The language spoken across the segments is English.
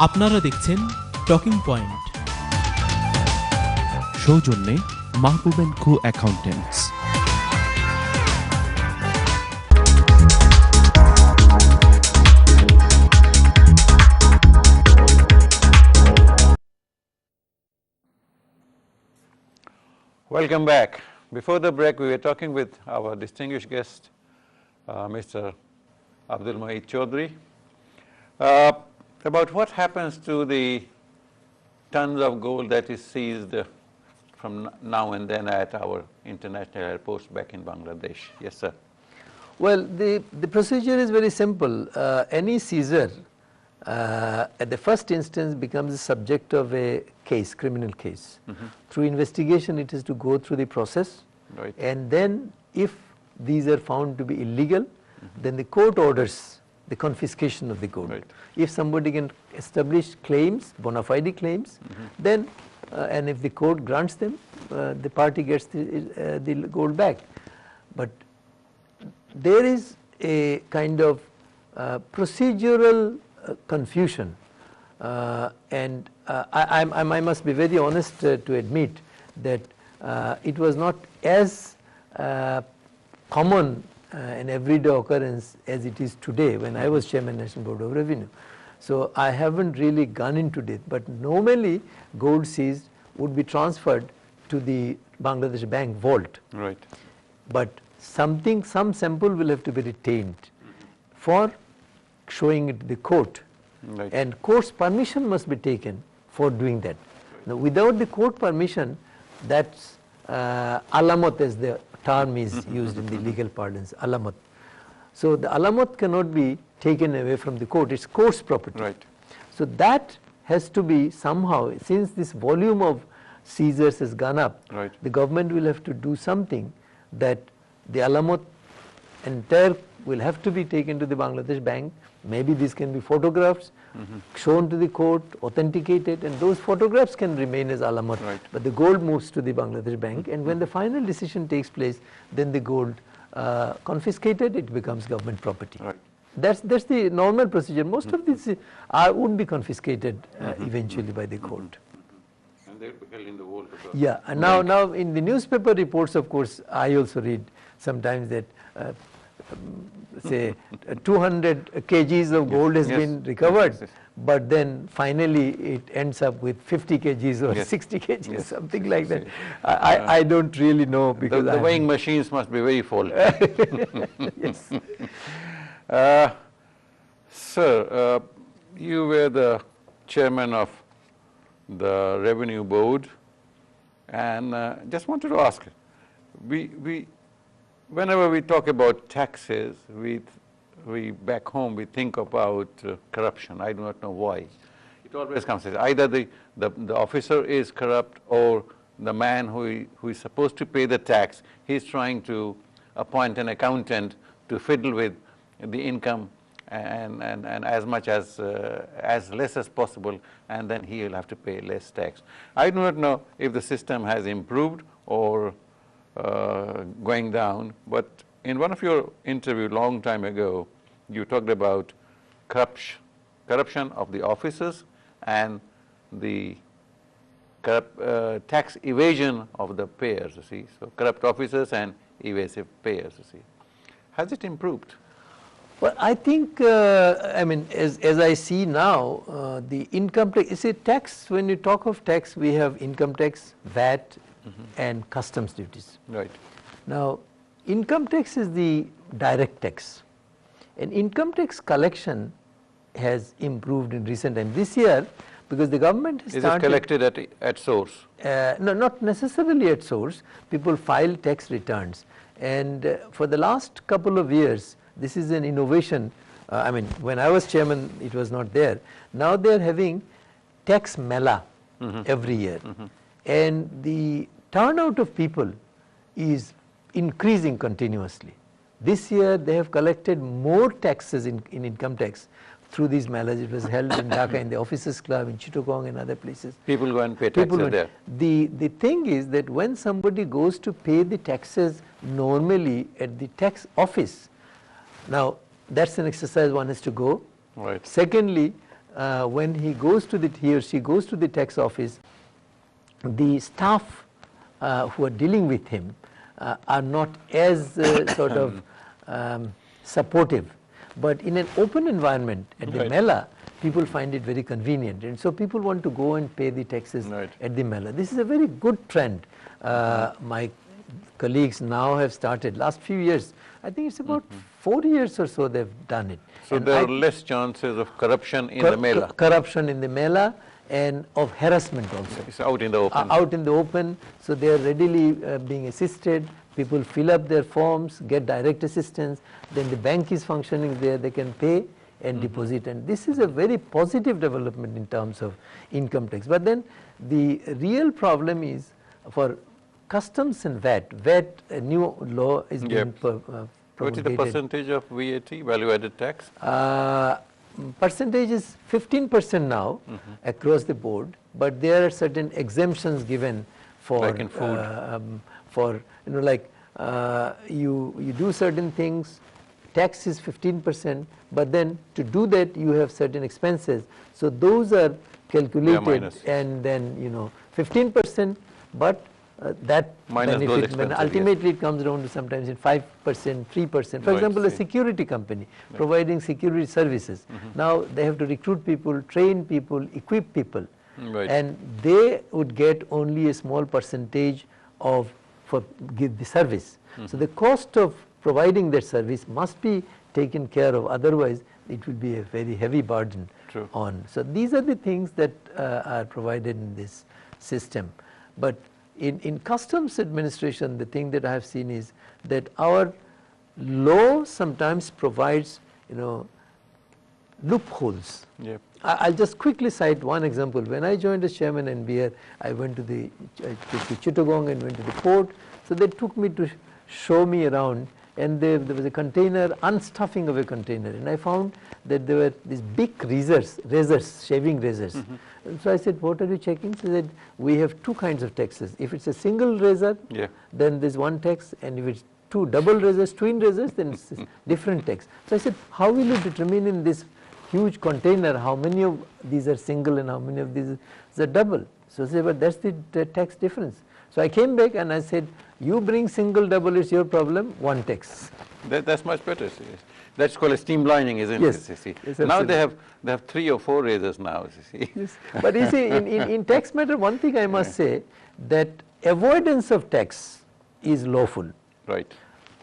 আপনারা দেখছেন talking point. সৌজন্যে Mahbub and co accountants. Welcome back. Before the break, we were talking with our distinguished guest, Mr. Abdul Mouyeed Chowdhury, about what happens to the tons of gold that is seized from now and then at our international airports back in Bangladesh. Yes, sir. Well, the procedure is very simple. Any seizure at the first instance becomes the subject of a case, criminal case. Through investigation, it is to go through the process, Right. and then if these are found to be illegal, then the court orders the confiscation of the gold. Right. If somebody can establish claims, bona fide claims, then and if the court grants them, the party gets the gold back. But there is a kind of procedural confusion, and I must be very honest to admit that it was not as common an everyday occurrence as it is today when I was Chairman National Board of Revenue. So I haven't really gone into it, but normally gold seized would be transferred to the Bangladesh Bank vault. Right. But some sample will have to be retained for showing it to the court, Right. and court's permission must be taken for doing that. Now, without the court permission, that's alamat, as the term is used in the legal parlance, alamat. So the alamat cannot be taken away from the court, it's court's property. Right. So that has to be somehow, since this volume of seizures has gone up, Right. the government will have to do something that the alamat entire will have to be taken to the Bangladesh Bank. Maybe these can be photographs shown to the court, authenticated, and those photographs can remain as alamat. Right. But the gold moves to the Bangladesh Bank, and when the final decision takes place, then the gold confiscated, it becomes government property. Right. That's the normal procedure. Most of these would be confiscated eventually by the court. And they'll be held in the vault. Yeah, and now in the newspaper reports, of course, I also read sometimes that say 200 kgs of gold has Yes. been recovered, Yes. but then finally it ends up with 50 kgs or Yes. 60 kgs, Yes. something like that. I don't really know because The weighing machines must be very full. yes. Sir, you were the chairman of the Revenue Board, and just wanted to ask, whenever we talk about taxes, we back home we think about corruption. I do not know why. It always comes as either the officer is corrupt, or the man who is supposed to pay the tax, he's trying to appoint an accountant to fiddle with the income and as much as less as possible, and then he will have to pay less tax. I do not know if the system has improved or going down, but in one of your interview long time ago, you talked about corruption of the officers and the tax evasion of the payers, you see. So corrupt officers and evasive payers, you see. Has it improved? Well, I think, I mean, as I see now, the income tax, you see, tax, when you talk of tax, we have income tax, VAT, and customs duties. Right. Now, income tax is the direct tax, and income tax collection has improved in recent time. This year, because the government has Is started, it collected at source? no, not necessarily at source. People file tax returns, and for the last couple of years, this is an innovation. I mean, when I was chairman, it was not there. Now they are having tax mela every year, and the turnout of people is increasing continuously. This year they have collected more taxes in income tax through these melas. It was held in Dhaka in the Officers Club, in Chittagong and other places. People go and pay taxes there. The thing is that when somebody goes to pay the taxes normally at the tax office, now that's an exercise one has to go. Right. Secondly, when he or she goes to the tax office, the staff who are dealing with him are not as sort of supportive. But in an open environment at the Mela, people find it very convenient, and so people want to go and pay the taxes at the Mela. This is a very good trend. My colleagues now have started, last few years, I think it's about 4 years or so they've done it. So and there are less chances of corruption in the Mela. Corruption in the Mela and of harassment also. It's out in the open. Out in the open, so they are readily being assisted. People fill up their forms, get direct assistance, then the bank is functioning there, they can pay and deposit, and this is a very positive development in terms of income tax. But then the real problem is for customs and VAT. A new law is being promulgated. What is the percentage of VAT, value added tax? Percentage is 15% now across the board, but there are certain exemptions given for like in food. You do certain things, tax is 15%, but then to do that you have certain expenses. So those are calculated, and then 15%, but that minus benefit, ultimately it comes down to sometimes in 5%, 3%. For example, a security company providing security services. Now they have to recruit people, train people, equip people, and they would get only a small percentage for give the service. So the cost of providing that service must be taken care of, otherwise it will be a very heavy burden on. So these are the things that are provided in this system. But in customs administration, the thing that I have seen is that our law sometimes provides loopholes. I'll just quickly cite one example. When I joined as chairman NBR, I went to Chittagong and went to the port. So they took me to show me around, and there was a container, unstuffing of a container, and I found that there were these big razors, shaving razors. And so I said, what are you checking? She said, we have two kinds of taxes. If it's a single razor, then there's one tax, and if it's two double razors, twin razors, then it's different tax. So I said, how will you determine in this huge container how many of these are single and how many of these are double? So I said, but that's the tax difference. So I came back and I said, you bring single, double, it's your problem, one tax. That's much better. That's called a streamlining, isn't it? See. Yes, now they have 3 or 4 razors now. See. Yes. But you see, in tax matter, one thing I must say, that avoidance of tax is lawful. Right.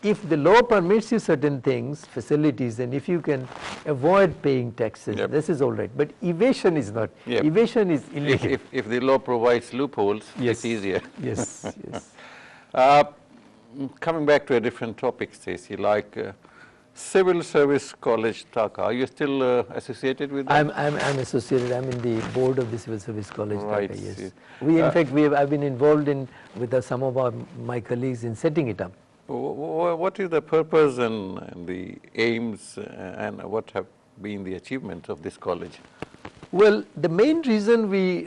If the law permits you certain things, facilities, and if you can avoid paying taxes, this is all right. But evasion is not. Evasion is illegal. If the law provides loopholes, it's easier. Yes, yes. Coming back to a different topic, Stacey, like Civil Service College, Dhaka, are you still associated with that? I'm associated. I'm in the board of the Civil Service College, Dhaka, yes. Yes. We, in fact, I've been involved with some of my colleagues in setting it up. What is the purpose and the aims and what have been the achievements of this college? Well, the main reason we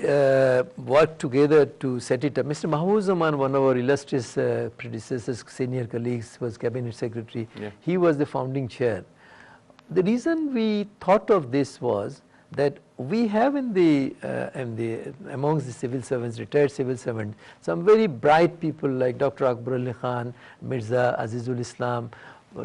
worked together to set it up, Mr. Mahmood Zaman, one of our illustrious predecessors, senior colleagues, was cabinet secretary. He was the founding chair. The reason we thought of this was that we have amongst the civil servants, retired civil servants, some very bright people like Dr. Akbar Ali Khan, Mirza Azizul Islam,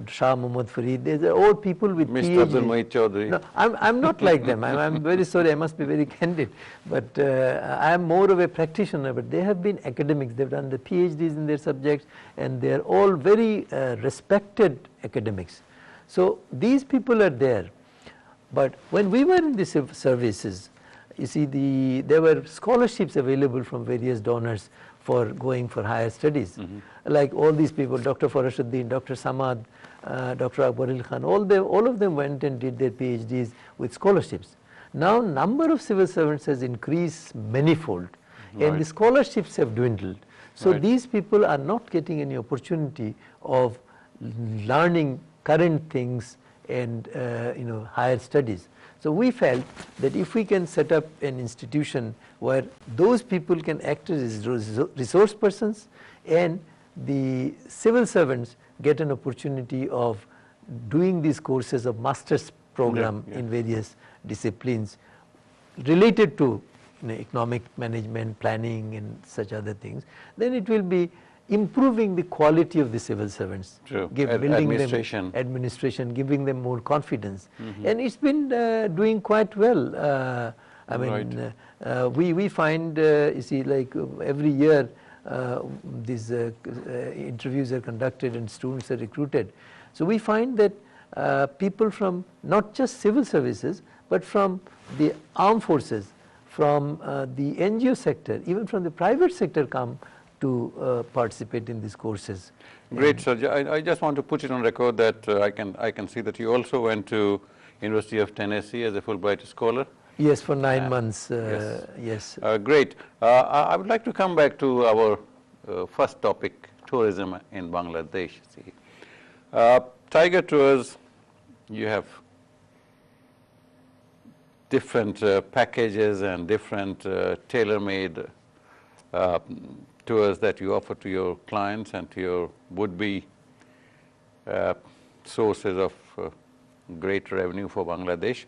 Shah Muhammad Fareed. These are all people with Mr. Abdul Mouyeed Chowdhury. No, I'm not like them. I'm very sorry. I must be very candid. But I'm more of a practitioner. But they have been academics. They've done the PhDs in their subjects, and they're all very respected academics. So these people are there. But when we were in the services, you see, there were scholarships available from various donors for going for higher studies. Like all these people, Dr. Farashuddin, Dr. Samad, Dr. Akbar Ali Khan, all of them went and did their PhDs with scholarships. Now number of civil servants has increased manifold, and the scholarships have dwindled. So these people are not getting any opportunity of learning current things and higher studies. So we felt that if we can set up an institution where those people can act as resource persons, and the civil servants get an opportunity of doing these courses of master's program in various disciplines, related to economic management, planning and such other things, then it will be improving the quality of the civil servants. True. Building Administration. them administration, giving them more confidence. And it's been doing quite well. I mean, we find, you see, like every year these interviews are conducted and students are recruited. So we find that people from not just civil services, but from the armed forces, from the NGO sector, even from the private sector come to participate in these courses. Great, sir. I just want to put it on record that I can see that you also went to University of Tennessee as a Fulbright scholar. Yes, for 9 months. Yes. Yes. Great. I would like to come back to our first topic, tourism in Bangladesh. See, Tiger Tours, you have different packages and different tailor-made tours that you offer to your clients and to your would-be sources of great revenue for Bangladesh.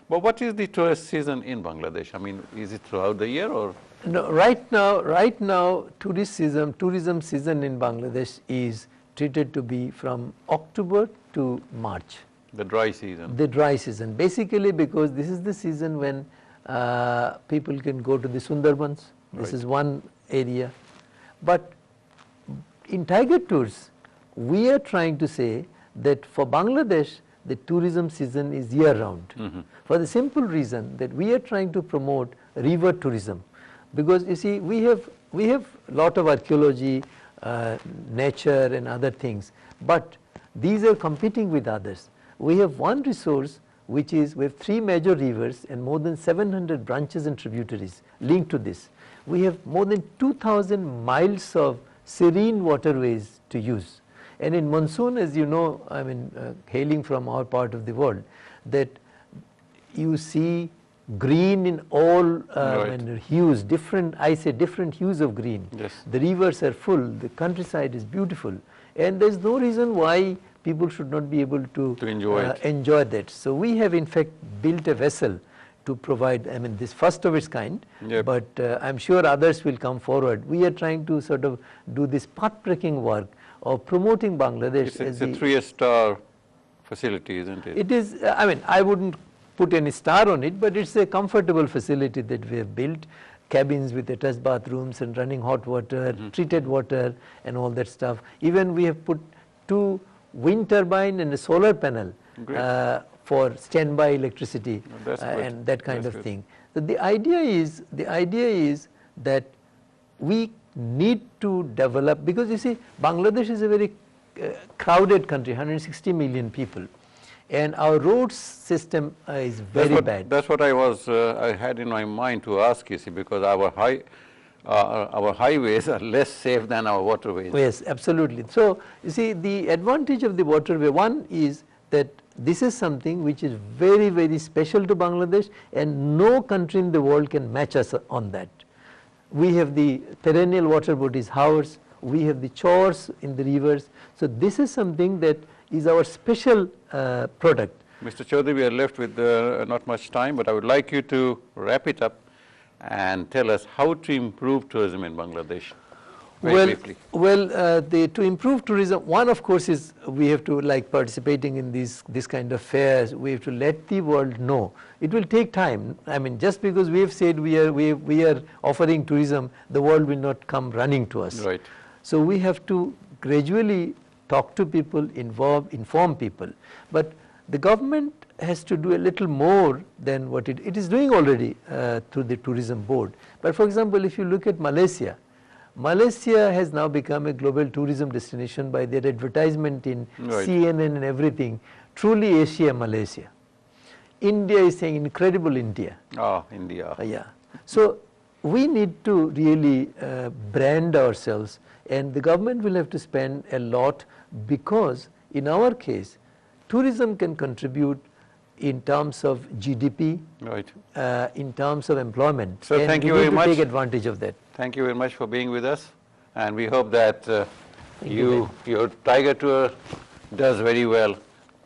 But what is the tourist season in Bangladesh? I mean, is it throughout the year or? No, right now, tourism season in Bangladesh is treated to be from October to March. The dry season. The dry season, basically because this is the season when people can go to the Sundarbans. This is one area. But in Tiger Tours, we are trying to say that for Bangladesh, the tourism season is year-round. For the simple reason that we are trying to promote river tourism, because you see we have lot of archaeology, nature and other things, but these are competing with others. We have one resource which is, we have 3 major rivers and more than 700 branches and tributaries linked to this. We have more than 2,000 miles of serene waterways to use. And in monsoon, as you know, I mean, hailing from our part of the world, that you see green in all hues, different hues of green. Yes. The rivers are full, the countryside is beautiful, and there is no reason why people should not be able to enjoy that. So we have in fact built a vessel to provide, I mean, this first of its kind, but I'm sure others will come forward. We are trying to sort of do this path-breaking work of promoting Bangladesh. It's a 3-star facility, isn't it? It is, I mean, I wouldn't put any star on it, but it's a comfortable facility that we have built. Cabins with attached bathrooms and running hot water, treated water and all that stuff. Even we have put 2 wind turbine and a solar panel for standby electricity and that kind of thing. So the idea is that we need to develop, because you see Bangladesh is a very crowded country, 160 million people, and our roads system is very bad. That's what I had in my mind to ask you, see, because our highways are less safe than our waterways. Yes, absolutely. So you see, the advantage of the waterway, one is that this is something which is very, very special to Bangladesh, and no country in the world can match us on that. We have the perennial water bodies ours, we have the chores in the rivers. So this is something that is our special product. Mr. Chowdhury, we are left with not much time, but I would like you to wrap it up and tell us how to improve tourism in Bangladesh. Very briefly. To improve tourism, one of course is we have to, like participating in this kind of fairs, we have to let the world know. It will take time. I mean, just because we have said we are offering tourism, the world will not come running to us. Right. So we have to gradually talk to people, inform people. But the government has to do a little more than what it is doing already through the tourism board. But for example, if you look at Malaysia has now become a global tourism destination by their advertisement in CNN and everything. Truly Asia, Malaysia. India is saying incredible India. Ah, India. Yeah. So we need to really brand ourselves, and the government will have to spend a lot, because in our case, tourism can contribute in terms of GDP, in terms of employment. So thank you very much. Take advantage of that. Thank you very much for being with us, and we hope that your Tiger Tour does very well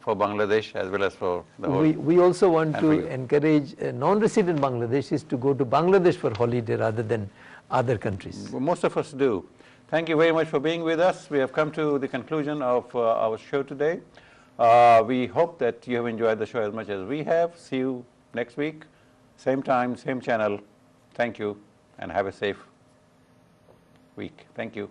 for Bangladesh as well as for the whole. We also want and to for you. encourage non-resident Bangladeshis to go to Bangladesh for holiday rather than other countries. Well, most of us do. Thank you very much for being with us. We have come to the conclusion of our show today. We hope that you have enjoyed the show as much as we have. See you next week, same time, same channel. Thank you and have a safe week. Thank you.